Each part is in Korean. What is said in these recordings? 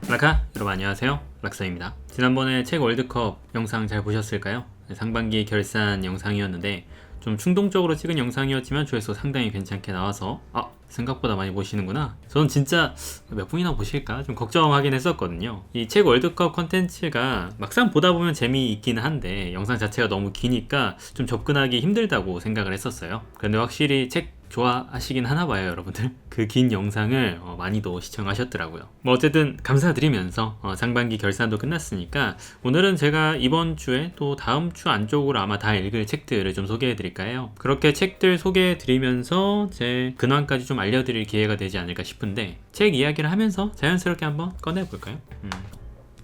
여러분 안녕하세요. 락서입니다. 지난번에 책 월드컵 영상 잘 보셨을까요? 상반기 결산 영상이었는데 좀 충동적으로 찍은 영상이었지만 조회수 상당히 괜찮게 나와서 생각보다 많이 보시는구나. 저는 진짜 몇 분이나 보실까 좀 걱정하긴 했었거든요. 이 책 월드컵 컨텐츠가 막상 보다 보면 재미있긴 한데 영상 자체가 너무 기니까 좀 접근하기 힘들다고 생각을 했었어요. 그런데 확실히 책 좋아하시긴 하나봐요, 여러분들. 그 긴 영상을 많이도 시청하셨더라고요. 어쨌든 감사드리면서 상반기 결산도 끝났으니까 오늘은 제가 이번 주에 또 다음 주 안쪽으로 아마 다 읽을 책들을 좀 소개해드릴까 해요. 그렇게 책들 소개해드리면서 제 근황까지 좀 알려드릴 기회가 되지 않을까 싶은데 책 이야기를 하면서 자연스럽게 한번 꺼내볼까요?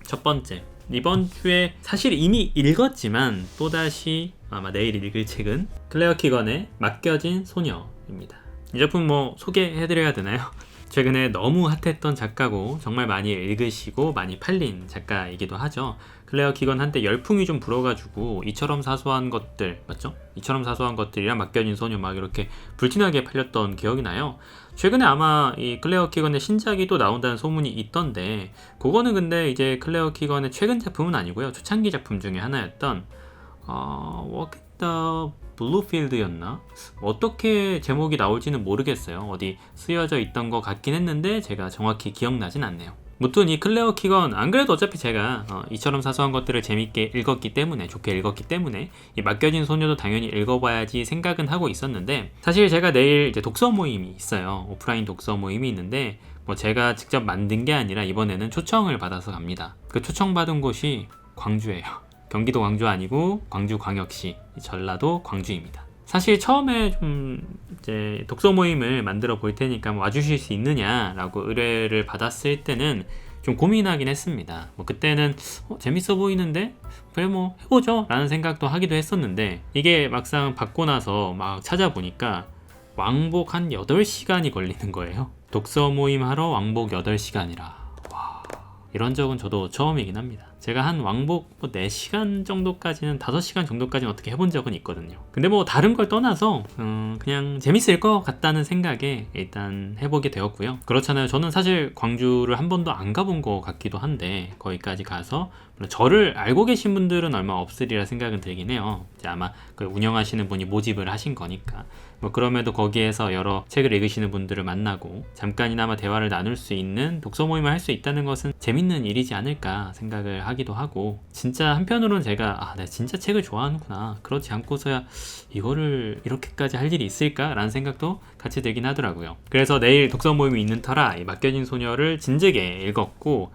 첫 번째, 이번 주에 사실 이미 읽었지만 또다시 아마 내일 읽을 책은 클레어 키건의 맡겨진 소녀입니다. 이 작품 소개해드려야 되나요? 최근에 너무 핫했던 작가고 정말 많이 읽으시고 많이 팔린 작가이기도 하죠. 클레어 키건 한때 열풍이 좀 불어가지고 이처럼 사소한 것들 맞죠? 이처럼 사소한 것들이랑 맡겨진 소녀 막 이렇게 불티나게 팔렸던 기억이 나요. 최근에 아마 이 클레어 키건의 신작이 또 나온다는 소문이 있던데 그거는 근데 이제 클레어 키건의 최근 작품은 아니고요. 초창기 작품 중에 하나였던 Walk the 블루필드였나? 어떻게 제목이 나올지는 모르겠어요. 어디 쓰여져 있던 것 같긴 했는데 제가 정확히 기억나진 않네요. 무튼 이 클레어 키건 안 그래도 어차피 제가 이처럼 사소한 것들을 재밌게 읽었기 때문에 좋게 읽었기 때문에 이 맡겨진 소녀도 당연히 읽어봐야지 생각은 하고 있었는데 사실 제가 내일 이제 독서 모임이 있어요. 오프라인 독서 모임이 있는데 제가 직접 만든 게 아니라 이번에는 초청을 받아서 갑니다. 그 초청받은 곳이 광주예요. 경기도 광주 아니고 광주광역시 전라도 광주입니다. 사실 처음에 좀 이제 독서 모임을 만들어 볼 테니까 와주실 수 있느냐라고 의뢰를 받았을 때는 좀 고민하긴 했습니다. 그때는 재밌어 보이는데 그래 해보죠 라는 생각도 하기도 했었는데 이게 막상 받고 나서 막 찾아보니까 왕복 한 8시간이 걸리는 거예요. 독서 모임 하러 왕복 8시간이라 이런 적은 저도 처음이긴 합니다. 제가 한 왕복 4시간 정도까지는 5시간 정도까지는 어떻게 해본 적은 있거든요. 근데 다른 걸 떠나서 그냥 재밌을 것 같다는 생각에 일단 해보게 되었고요. 그렇잖아요. 저는 사실 광주를 한 번도 안 가본 것 같기도 한데 거기까지 가서 저를 알고 계신 분들은 얼마 없으리라 생각은 들긴 해요. 이제 아마 그 운영하시는 분이 모집을 하신 거니까 그럼에도 거기에서 여러 책을 읽으시는 분들을 만나고 잠깐이나마 대화를 나눌 수 있는 독서 모임을 할 수 있다는 것은 재밌는 일이지 않을까 생각을 하기도 하고 진짜 한편으로는 제가 내가 진짜 책을 좋아하는구나 그렇지 않고서야 이거를 이렇게까지 할 일이 있을까 라는 생각도 같이 들긴 하더라고요. 그래서 내일 독서 모임이 있는 터라 이 맡겨진 소녀를 진즉에 읽었고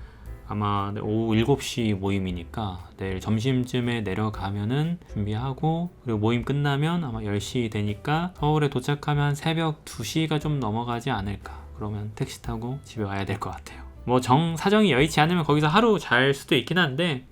아마 오후 7시 모임이니까 내일 점심쯤에 내려가면은 준비하고 그리고 모임 끝나면 아마 10시 되니까 서울에 도착하면 새벽 2시가 좀 넘어가지 않을까. 그러면 택시 타고 집에 와야 될 것 같아요. 사정이 여의치 않으면 거기서 하루 잘 수도 있긴 한데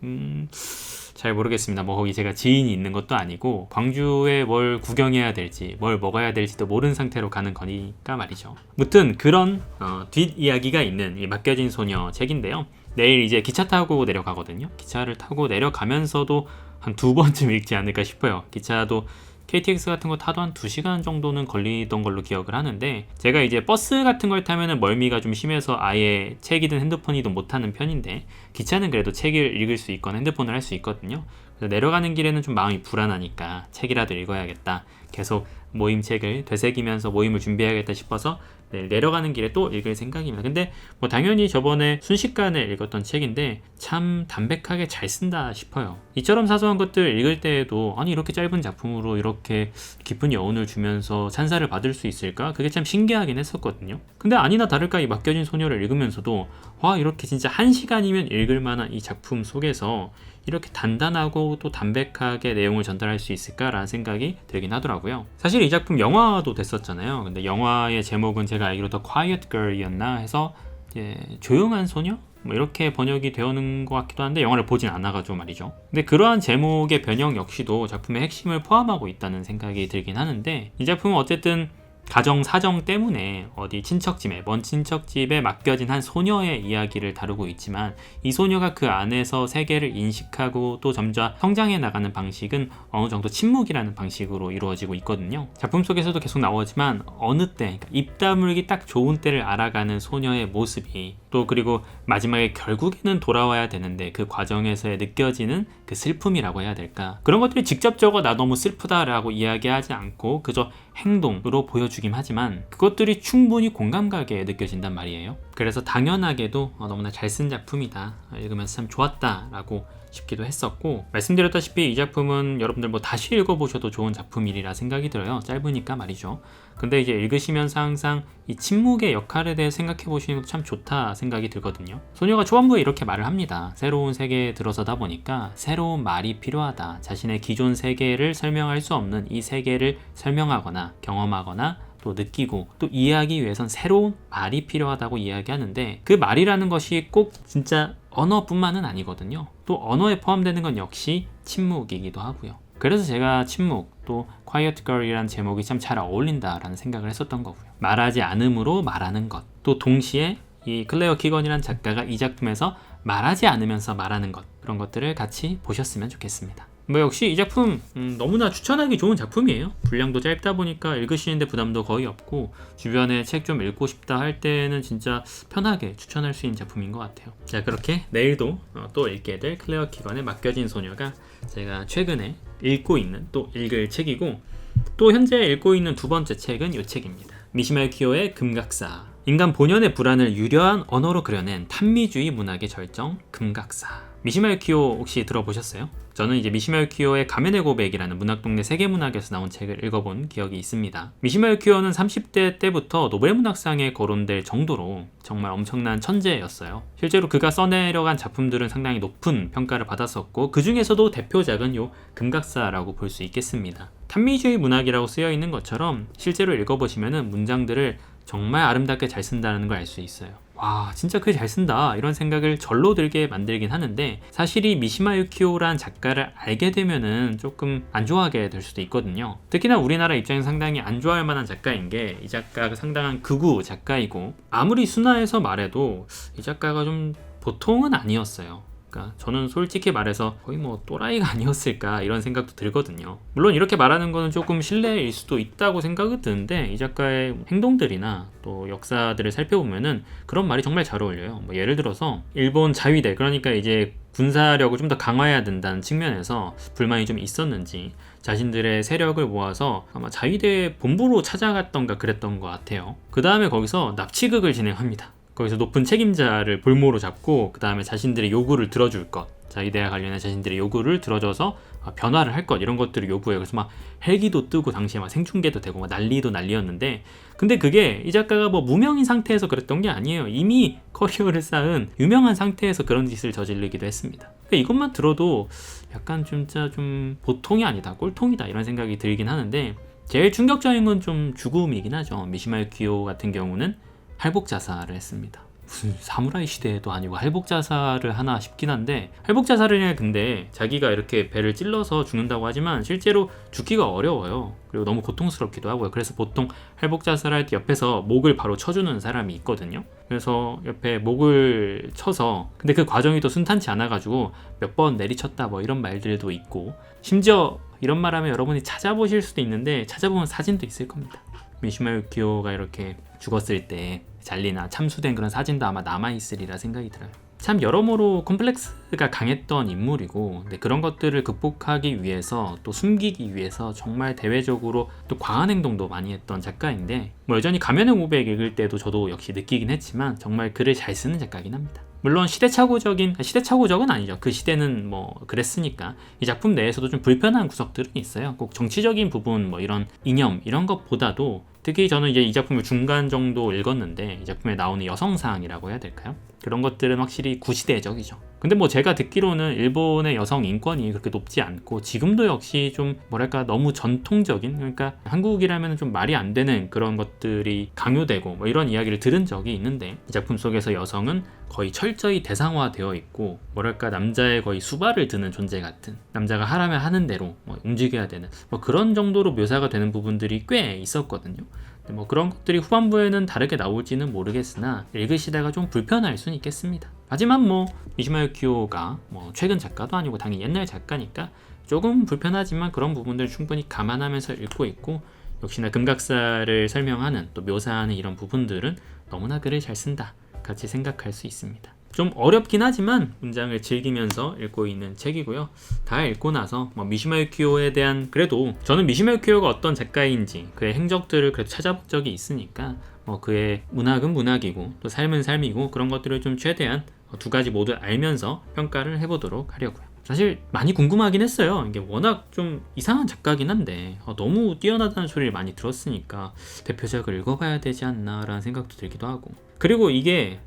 잘 모르겠습니다. 거기 제가 지인이 있는 것도 아니고 광주에 뭘 구경해야 될지 뭘 먹어야 될지도 모르는 상태로 가는 거니까 말이죠. 무튼 그런 뒷이야기가 있는 이 맡겨진 소녀 책인데요. 내일 이제 기차 타고 내려가거든요. 기차를 타고 내려가면서도 한 2번쯤 읽지 않을까 싶어요. 기차도 KTX 같은 거 타도 한 2시간 정도는 걸리던 걸로 기억을 하는데 제가 이제 버스 같은 걸 타면은 멀미가 좀 심해서 아예 책이든 핸드폰이든 못 타는 편인데 기차는 그래도 책을 읽을 수 있거나 핸드폰을 할 수 있거든요. 그래서 내려가는 길에는 좀 마음이 불안하니까 책이라도 읽어야겠다. 계속 모임 책을 되새기면서 모임을 준비해야겠다 싶어서 내려가는 길에 또 읽을 생각입니다. 근데 당연히 저번에 순식간에 읽었던 책인데 참 담백하게 잘 쓴다 싶어요. 이처럼 사소한 것들 읽을 때에도 아니 이렇게 짧은 작품으로 이렇게 깊은 여운을 주면서 찬사를 받을 수 있을까? 그게 참 신기하긴 했었거든요. 근데 아니나 다를까 이 맡겨진 소녀를 읽으면서도 이렇게 진짜 1시간이면 읽을 만한 이 작품 속에서 이렇게 단단하고 또 담백하게 내용을 전달할 수 있을까라는 생각이 들긴 하더라고요. 사실 이 작품 영화도 됐었잖아요. 근데 영화의 제목은 제가 알기로 더 Quiet Girl이었나 해서 조용한 소녀? 이렇게 번역이 되어는 것 같기도 한데 영화를 보진 않아가지고 말이죠. 근데 그러한 제목의 변형 역시도 작품의 핵심을 포함하고 있다는 생각이 들긴 하는데 이 작품은 어쨌든 가정 사정 때문에 어디 친척집에, 먼 친척집에 맡겨진 한 소녀의 이야기를 다루고 있지만 이 소녀가 그 안에서 세계를 인식하고 또 점차 성장해 나가는 방식은 어느 정도 침묵이라는 방식으로 이루어지고 있거든요. 작품 속에서도 계속 나오지만 어느 때, 그러니까 입 다물기 딱 좋은 때를 알아가는 소녀의 모습이, 또 그리고 마지막에 결국에는 돌아와야 되는데 그 과정에서 느껴지는 그 슬픔이라고 해야 될까, 그런 것들이 직접적으로 나 너무 슬프다라고 이야기하지 않고 그저 행동으로 보여주긴 하지만 그것들이 충분히 공감 가게 느껴진단 말이에요. 그래서 당연하게도 너무나 잘 쓴 작품이다, 읽으면서 참 좋았다라고 싶기도 했었고, 말씀드렸다시피 이 작품은 여러분들 뭐 다시 읽어보셔도 좋은 작품이라 생각이 들어요. 짧으니까 말이죠. 근데 이제 읽으시면서 항상 이 침묵의 역할에 대해 생각해 보시는 것도 참 좋다 생각이 들거든요. 소녀가 초반부에 이렇게 말을 합니다. 새로운 세계에 들어서다 보니까 새로운 말이 필요하다. 자신의 기존 세계를 설명할 수 없는 이 세계를 설명하거나 경험하거나 또 느끼고 또 이해하기 위해선 새로운 말이 필요하다고 이야기하는데, 그 말이라는 것이 꼭 진짜 언어뿐만은 아니거든요. 또 언어에 포함되는 건 역시 침묵이기도 하고요. 그래서 제가 침묵, 또 Quiet Girl이라는 제목이 참 잘 어울린다라는 생각을 했었던 거고요. 말하지 않음으로 말하는 것, 또 동시에 이 클레어 키건이라는 작가가 이 작품에서 말하지 않으면서 말하는 것, 그런 것들을 같이 보셨으면 좋겠습니다. 뭐 역시 이 작품 너무나 추천하기 좋은 작품이에요. 분량도 짧다 보니까 읽으시는데 부담도 거의 없고, 주변에 책 좀 읽고 싶다 할 때는 진짜 편하게 추천할 수 있는 작품인 것 같아요. 자, 그렇게 내일도 또 읽게 될 클레어 키건의 맡겨진 소녀가 제가 최근에 읽고 있는, 또 읽을 책이고, 또 현재 읽고 있는 두 번째 책은 이 책입니다. 미시마 유키오의 금각사. 인간 본연의 불안을 유려한 언어로 그려낸 탄미주의 문학의 절정, 금각사. 미시마 유키오 혹시 들어보셨어요? 저는 이제 미시마 유키오의 가면의 고백이라는 문학동네 세계문학에서 나온 책을 읽어본 기억이 있습니다. 미시마 유키오는 30대 때부터 노벨문학상에 거론될 정도로 정말 엄청난 천재였어요. 실제로 그가 써내려간 작품들은 상당히 높은 평가를 받았었고, 그 중에서도 대표작은 요 금각사라고 볼 수 있겠습니다. 탄미주의 문학이라고 쓰여 있는 것처럼 실제로 읽어보시면은 문장들을 정말 아름답게 잘 쓴다는 걸 알 수 있어요. 와, 진짜 글 잘 쓴다, 이런 생각을 절로 들게 만들긴 하는데, 사실 이 미시마 유키오란 작가를 알게 되면은 조금 안 좋아하게 될 수도 있거든요. 특히나 우리나라 입장에서 상당히 안 좋아할 만한 작가인 게, 이 작가가 상당한 극우 작가이고, 아무리 순화해서 말해도 이 작가가 좀 보통은 아니었어요. 저는 솔직히 말해서 거의 뭐 또라이가 아니었을까, 이런 생각도 들거든요. 물론 이렇게 말하는 거는 조금 실례일 수도 있다고 생각이 드는데, 이 작가의 행동들이나 또 역사들을 살펴보면은 그런 말이 정말 잘 어울려요. 뭐 예를 들어서 일본 자위대, 그러니까 이제 군사력을 좀 더 강화해야 된다는 측면에서 불만이 좀 있었는지 자신들의 세력을 모아서 아마 자위대 본부로 찾아갔던가 그랬던 것 같아요. 그 다음에 거기서 납치극을 진행합니다. 거기서 높은 책임자를 볼모로 잡고, 그 다음에 자신들의 요구를 들어줄 것, 자위대와 관련해 자신들의 요구를 들어줘서 변화를 할 것, 이런 것들을 요구해요. 그래서 막 헬기도 뜨고 당시에 막 생중계도 되고 막 난리도 난리였는데, 근데 그게 이 작가가 뭐 무명인 상태에서 그랬던 게 아니에요. 이미 커리어를 쌓은 유명한 상태에서 그런 짓을 저지르기도 했습니다. 그러니까 이것만 들어도 약간 진짜 좀 보통이 아니다, 꼴통이다, 이런 생각이 들긴 하는데, 제일 충격적인 건 좀 죽음이긴 하죠. 미시마 유키오 같은 경우는 할복 자살을 했습니다. 무슨 사무라이 시대도 아니고 할복 자살을 하나 싶긴 한데, 할복 자살을 해, 근데 자기가 이렇게 배를 찔러서 죽는다고 하지만 실제로 죽기가 어려워요. 그리고 너무 고통스럽기도 하고요. 그래서 보통 할복 자살할 때 옆에서 목을 바로 쳐주는 사람이 있거든요. 그래서 옆에 목을 쳐서, 근데 그 과정이 또 순탄치 않아가지고 몇 번 내리쳤다, 뭐 이런 말들도 있고, 심지어 이런 말하면 여러분이 찾아보실 수도 있는데, 찾아보면 사진도 있을 겁니다. 미시마 유키오가 이렇게 죽었을 때 잘리나 참수된 그런 사진도 아마 남아있으리라 생각이 들어요. 참 여러모로 컴플렉스가 강했던 인물이고, 근데 그런 것들을 극복하기 위해서, 또 숨기기 위해서 정말 대외적으로 또 과한 행동도 많이 했던 작가인데, 뭐 여전히 가면의 고백 읽을 때도 저도 역시 느끼긴 했지만 정말 글을 잘 쓰는 작가긴 합니다. 물론 시대착오적은 아니죠. 그 시대는 뭐 그랬으니까. 이 작품 내에서도 좀 불편한 구석들은 있어요. 꼭 정치적인 부분, 뭐 이런 이념, 이런 것보다도, 특히 저는 이제 이 작품을 중간 정도 읽었는데, 이 작품에 나오는 여성상이라고 해야 될까요? 그런 것들은 확실히 구시대적이죠. 근데 뭐 제가 듣기로는 일본의 여성 인권이 그렇게 높지 않고, 지금도 역시 좀 뭐랄까 너무 전통적인, 그러니까 한국이라면 좀 말이 안 되는 그런 것들이 강요되고 뭐 이런 이야기를 들은 적이 있는데, 이 작품 속에서 여성은 거의 철저히 대상화되어 있고, 뭐랄까 남자의 거의 수발을 드는 존재 같은, 남자가 하라면 하는 대로 뭐 움직여야 되는 뭐 그런 정도로 묘사가 되는 부분들이 꽤 있었거든요. 뭐 그런 것들이 후반부에는 다르게 나올지는 모르겠으나 읽으시다가 좀 불편할 수는 있겠습니다. 하지만 뭐 미시마 유키오가 뭐 최근 작가도 아니고 당연히 옛날 작가니까 조금 불편하지만 그런 부분들 충분히 감안하면서 읽고 있고, 역시나 금각사를 설명하는 또 묘사하는 이런 부분들은 너무나 글을 잘 쓴다 같이 생각할 수 있습니다. 좀 어렵긴 하지만 문장을 즐기면서 읽고 있는 책이고요. 다 읽고 나서 뭐 미시마 유키오에 대한, 그래도 저는 미시마 유키오가 어떤 작가인지 그의 행적들을 그래도 찾아본 적이 있으니까 뭐 그의 문학은 문학이고 또 삶은 삶이고 그런 것들을 좀 최대한 두 가지 모두 알면서 평가를 해보도록 하려고요. 사실 많이 궁금하긴 했어요. 이게 워낙 좀 이상한 작가긴 한데 너무 뛰어나다는 소리를 많이 들었으니까 대표작을 읽어봐야 되지 않나 라는 생각도 들기도 하고, 그리고 이게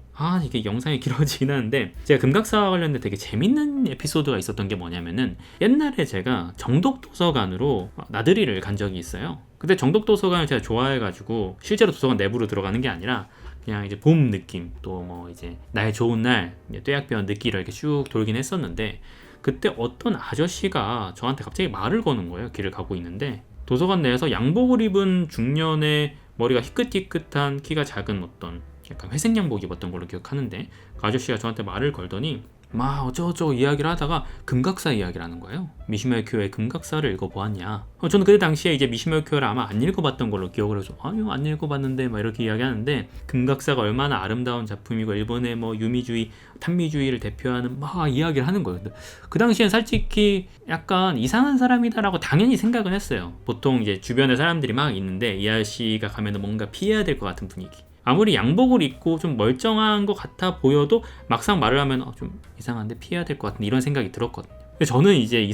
영상이 길어지긴 하는데 제가 금각사와 관련된 되게 재밌는 에피소드가 있었던 게 뭐냐면은, 옛날에 제가 정독도서관으로 나들이를 간 적이 있어요. 근데 정독도서관을 제가 좋아해가지고 실제로 도서관 내부로 들어가는 게 아니라 그냥 이제 봄 느낌, 또 뭐 이제 날 좋은 날 떼약볕 느끼를 이렇게 쭉 돌긴 했었는데, 그때 어떤 아저씨가 저한테 갑자기 말을 거는 거예요. 길을 가고 있는데 도서관 내에서 양복을 입은 중년의 머리가 희끗희끗한 키가 작은 어떤 약간 회색 양복 입었던 걸로 기억하는데, 그 아저씨가 저한테 말을 걸더니 막 어쩌고저쩌고 이야기를 하다가 금각사 이야기를 하는 거예요. 미시마 유키오의 금각사를 읽어보았냐. 저는 그때 당시에 이제 미시마 유키오를 아마 안 읽어봤던 걸로 기억을 해서 아니요 안 읽어봤는데 막 이렇게 이야기하는데, 금각사가 얼마나 아름다운 작품이고 일본의 뭐 유미주의 탄미주의를 대표하는 막 이야기를 하는 거예요. 근데 그 당시엔 솔직히 약간 이상한 사람이다라고 당연히 생각은 했어요. 보통 이제 주변에 사람들이 막 있는데 이 아저씨가 가면은 뭔가 피해야 될 것 같은 분위기, 아무리 양복을 입고 좀 멀쩡한 것 같아 보여도 막상 말을 하면 좀 이상한데 피해야 될 것 같은 이런 생각이 들었거든요. 근데 저는 이제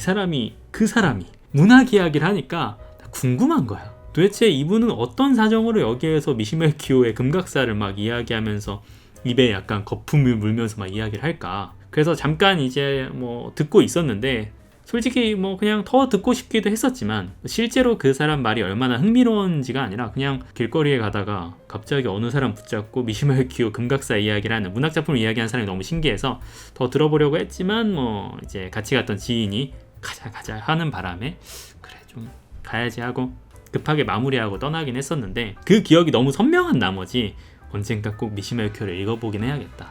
그 사람이 문학 이야기를 하니까 궁금한 거야. 도대체 이분은 어떤 사정으로 여기에서 미시마 유키오의 금각사를 막 이야기하면서 입에 약간 거품을 물면서 막 이야기를 할까. 그래서 잠깐 이제 뭐 듣고 있었는데 솔직히 뭐 그냥 더 듣고 싶기도 했었지만, 실제로 그 사람 말이 얼마나 흥미로운지가 아니라 그냥 길거리에 가다가 갑자기 어느 사람 붙잡고 미시마 유키오 금각사 이야기를 하는, 문학작품을 이야기하는 사람이 너무 신기해서 더 들어보려고 했지만 뭐 이제 같이 갔던 지인이 가자 하는 바람에 그래 좀 가야지 하고 급하게 마무리하고 떠나긴 했었는데, 그 기억이 너무 선명한 나머지 언젠가 꼭 미시마 유키오를 읽어보긴 해야겠다,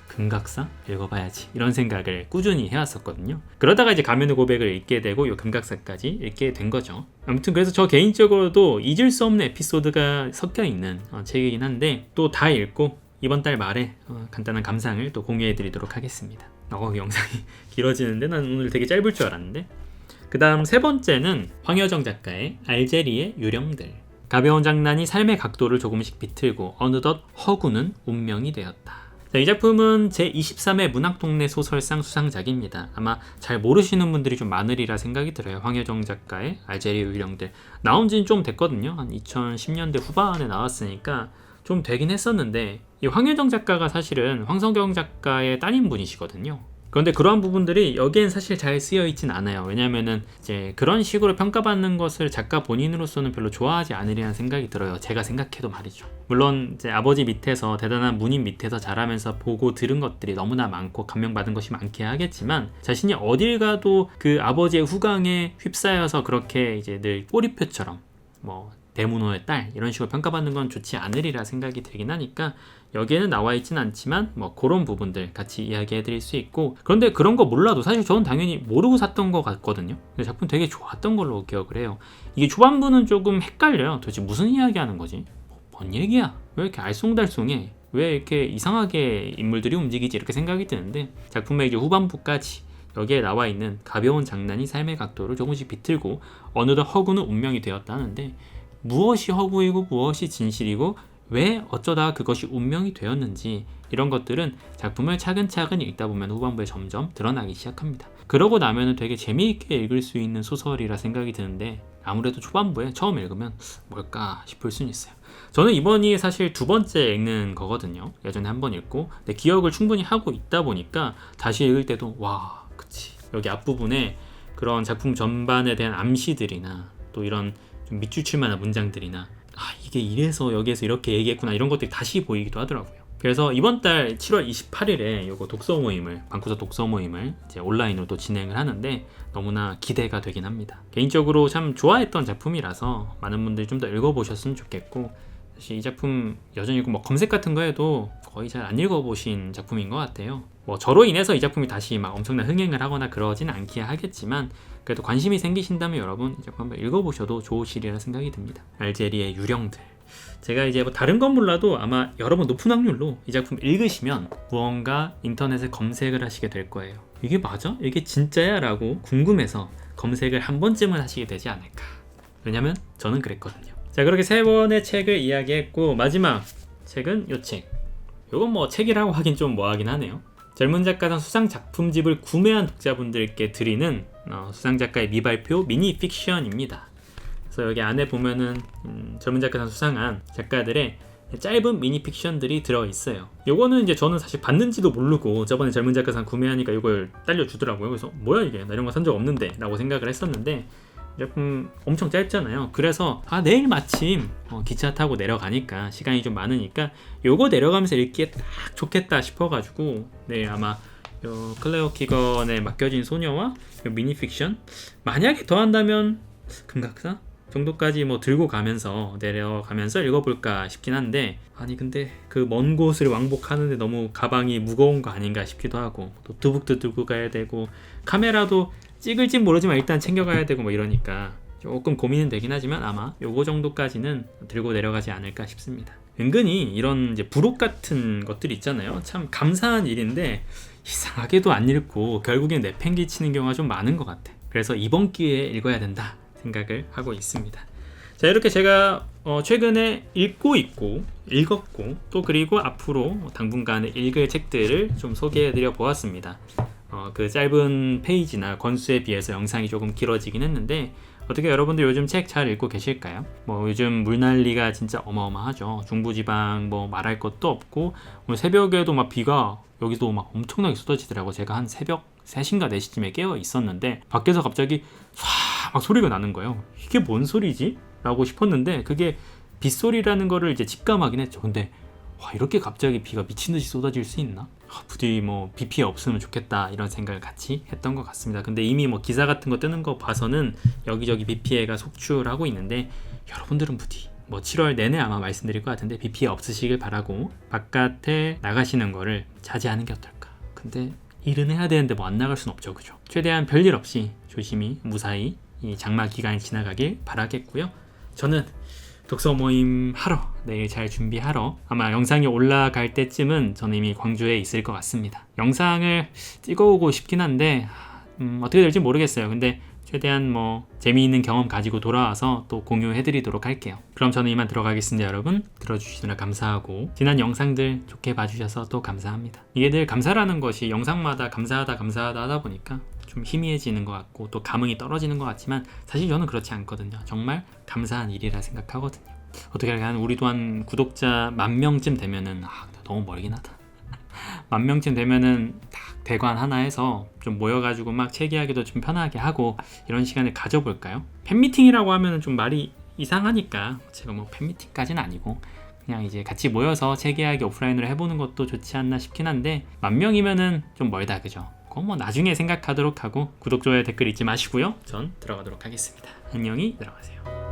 금각사 읽어봐야지, 이런 생각을 꾸준히 해왔었거든요. 그러다가 이제 가면의 고백을 읽게 되고 요 금각사까지 읽게 된 거죠. 아무튼 그래서 저 개인적으로도 잊을 수 없는 에피소드가 섞여 있는 책이긴 한데, 또 다 읽고 이번 달 말에 간단한 감상을 또 공유해 드리도록 하겠습니다. 영상이 길어지는데 난 오늘 되게 짧을 줄 알았는데. 그 다음 세 번째는 황여정 작가의 알제리의 유령들. 가벼운 장난이 삶의 각도를 조금씩 비틀고 어느덧 허구는 운명이 되었다. 이 작품은 제23회 문학동네 소설상 수상작입니다. 아마 잘 모르시는 분들이 좀 많으리라 생각이 들어요. 황여정 작가의 알제리의 유령들. 나온 지는 좀 됐거든요. 한 2010년대 후반에 나왔으니까 좀 되긴 했었는데, 이 황여정 작가가 사실은 황석영 작가의 따님분이시거든요. 그런데 그러한 부분들이 여기엔 사실 잘 쓰여 있진 않아요. 왜냐면은 이제 그런 식으로 평가받는 것을 작가 본인으로서는 별로 좋아하지 않으리라는 생각이 들어요. 제가 생각해도 말이죠. 물론 이제 아버지 밑에서, 대단한 문인 밑에서 자라면서 보고 들은 것들이 너무나 많고 감명받은 것이 많긴 하겠지만, 자신이 어딜 가도 그 아버지의 후광에 휩싸여서 그렇게 이제 늘 꼬리표처럼 뭐 대문호의 딸 이런 식으로 평가받는 건 좋지 않으리라 생각이 들긴 하니까 여기에는 나와 있진 않지만 뭐 그런 부분들 같이 이야기해 드릴 수 있고, 그런데 그런 거 몰라도 사실 저는 당연히 모르고 샀던 것 같거든요. 근데 작품 되게 좋았던 걸로 기억을 해요. 이게 초반부는 조금 헷갈려요. 도대체 무슨 이야기 하는 거지? 뭔 얘기야? 왜 이렇게 알쏭달쏭해? 왜 이렇게 이상하게 인물들이 움직이지? 이렇게 생각이 드는데, 작품의 이제 후반부까지 여기에 나와 있는 가벼운 장난이 삶의 각도를 조금씩 비틀고 어느덧 허구는 운명이 되었다는데, 무엇이 허구이고 무엇이 진실이고 왜 어쩌다 그것이 운명이 되었는지, 이런 것들은 작품을 차근차근 읽다 보면 후반부에 점점 드러나기 시작합니다. 그러고 나면은 되게 재미있게 읽을 수 있는 소설이라 생각이 드는데, 아무래도 초반부에 처음 읽으면 뭘까 싶을 수는 있어요. 저는 이번이 사실 두 번째 읽는 거거든요. 예전에 한 번 읽고 내 기억을 충분히 하고 있다 보니까 다시 읽을 때도 와 그치, 여기 앞부분에 그런 작품 전반에 대한 암시들이나 또 이런 좀 밑줄 만한 문장들이나 이게 이래서 여기에서 이렇게 얘기했구나, 이런 것들이 다시 보이기도 하더라고요. 그래서 이번 달 7월 28일에 요거 독서 모임을, 방구석 독서 모임을 이제 온라인으로 또 진행을 하는데 너무나 기대가 되긴 합니다. 개인적으로 참 좋아했던 작품이라서 많은 분들이 좀 더 읽어보셨으면 좋겠고, 사실 이 작품 여전히 뭐 검색 같은 거 해도 거의 잘 안 읽어보신 작품인 것 같아요. 뭐 저로 인해서 이 작품이 다시 막 엄청난 흥행을 하거나 그러진 않기야 하겠지만 그래도 관심이 생기신다면 여러분 이 작품 한번 읽어보셔도 좋으시리라 생각이 듭니다. 알제리의 유령들. 제가 이제 뭐 다른 건 몰라도 아마 여러분 높은 확률로 이 작품 읽으시면 무언가 인터넷에 검색을 하시게 될 거예요. 이게 맞아? 이게 진짜야? 라고 궁금해서 검색을 한 번쯤은 하시게 되지 않을까. 왜냐면 저는 그랬거든요. 자, 그렇게 3권의 책을 이야기했고 마지막 책은 요 책. 요건 뭐 책이라고 하긴 좀 뭐하긴 하네요. 젊은 작가상 수상 작품집을 구매한 독자분들께 드리는 수상 작가의 미발표 미니 픽션입니다. 그래서 여기 안에 보면은 젊은 작가상 수상한 작가들의 짧은 미니 픽션들이 들어있어요. 요거는 이제 저는 사실 봤는지도 모르고 저번에 젊은 작가상 구매하니까 이걸 딸려주더라고요. 그래서 뭐야 이게, 나 이런 거 산 적 없는데 라고 생각을 했었는데 조금 엄청 짧잖아요. 그래서 내일 마침 기차 타고 내려가니까 시간이 좀 많으니까 요거 내려가면서 읽기에 딱 좋겠다 싶어가지고 내일 아마 요 클레어 키건에 맡겨진 소녀와 요 미니 픽션 만약에 더 한다면 금각사 정도까지 뭐 들고 가면서 내려가면서 읽어볼까 싶긴 한데 아니 근데 그 먼 곳을 왕복하는데 너무 가방이 무거운 거 아닌가 싶기도 하고 노트북도 들고 가야 되고 카메라도 찍을진 모르지만 일단 챙겨가야 되고 뭐 이러니까 조금 고민은 되긴 하지만 아마 요거 정도까지는 들고 내려가지 않을까 싶습니다. 은근히 이런 이제 부록 같은 것들이 있잖아요. 참 감사한 일인데 이상하게도 안 읽고 결국엔 내팽개치는 경우가 좀 많은 것 같아. 그래서 이번 기회에 읽어야 된다 생각을 하고 있습니다. 자, 이렇게 제가 최근에 읽고 있고 읽었고 또 그리고 앞으로 당분간에 읽을 책들을 좀 소개해드려 보았습니다. 그 짧은 페이지나 권수에 비해서 영상이 조금 길어지긴 했는데 어떻게 여러분들 요즘 책 잘 읽고 계실까요? 뭐 요즘 물난리가 진짜 어마어마하죠. 중부지방 뭐 말할 것도 없고 오늘 새벽에도 막 비가 여기도 막 엄청나게 쏟아지더라고. 제가 한 새벽 3시인가 4시쯤에 깨어 있었는데 밖에서 갑자기 쏴 막 소리가 나는 거예요. 이게 뭔 소리지? 라고 싶었는데 그게 빗소리라는 거를 이제 직감하긴 했죠. 근데 와, 이렇게 갑자기 비가 미친듯이 쏟아질 수 있나? 부디 뭐 비 피해 없으면 좋겠다 이런 생각을 같이 했던 것 같습니다. 근데 이미 뭐 기사 같은 거 뜨는 거 봐서는 여기저기 비 피해가 속출하고 있는데 여러분들은 부디 뭐 7월 내내 아마 말씀드릴 것 같은데 비 피해 없으시길 바라고 바깥에 나가시는 거를 자제하는 게 어떨까. 근데 일은 해야 되는데 뭐 안 나갈 순 없죠, 그죠? 최대한 별일 없이 조심히 무사히 이 장마 기간이 지나가길 바라겠고요. 저는 독서 모임 하러 내일 잘 준비하러 아마 영상이 올라갈 때쯤은 저는 이미 광주에 있을 것 같습니다. 영상을 찍어오고 싶긴 한데 어떻게 될지 모르겠어요. 근데 최대한 뭐 재미있는 경험 가지고 돌아와서 또 공유해드리도록 할게요. 그럼 저는 이만 들어가겠습니다. 여러분 들어주시느라 감사하고 지난 영상들 좋게 봐주셔서 또 감사합니다. 이게 늘 감사라는 것이 영상마다 감사하다 하다 보니까 좀 희미해지는 것 같고 또 감흥이 떨어지는 것 같지만 사실 저는 그렇지 않거든요. 정말 감사한 일이라 생각하거든요. 어떻게 한 우리도 한 구독자 10,000명쯤 되면은 너무 멀긴 하다. 10,000명쯤 되면은 딱 대관 하나 해서 좀 모여가지고 막 책 이야기도 좀 편하게 하고 이런 시간을 가져볼까요? 팬미팅이라고 하면은 좀 말이 이상하니까 제가 뭐 팬미팅까지는 아니고 그냥 이제 같이 모여서 책 이야기 오프라인으로 해보는 것도 좋지 않나 싶긴 한데 10,000명이면은 좀 멀다, 그죠? 그건 뭐 나중에 생각하도록 하고 구독, 좋아요, 댓글 잊지 마시고요. 전 들어가도록 하겠습니다. 안녕히 들어가세요.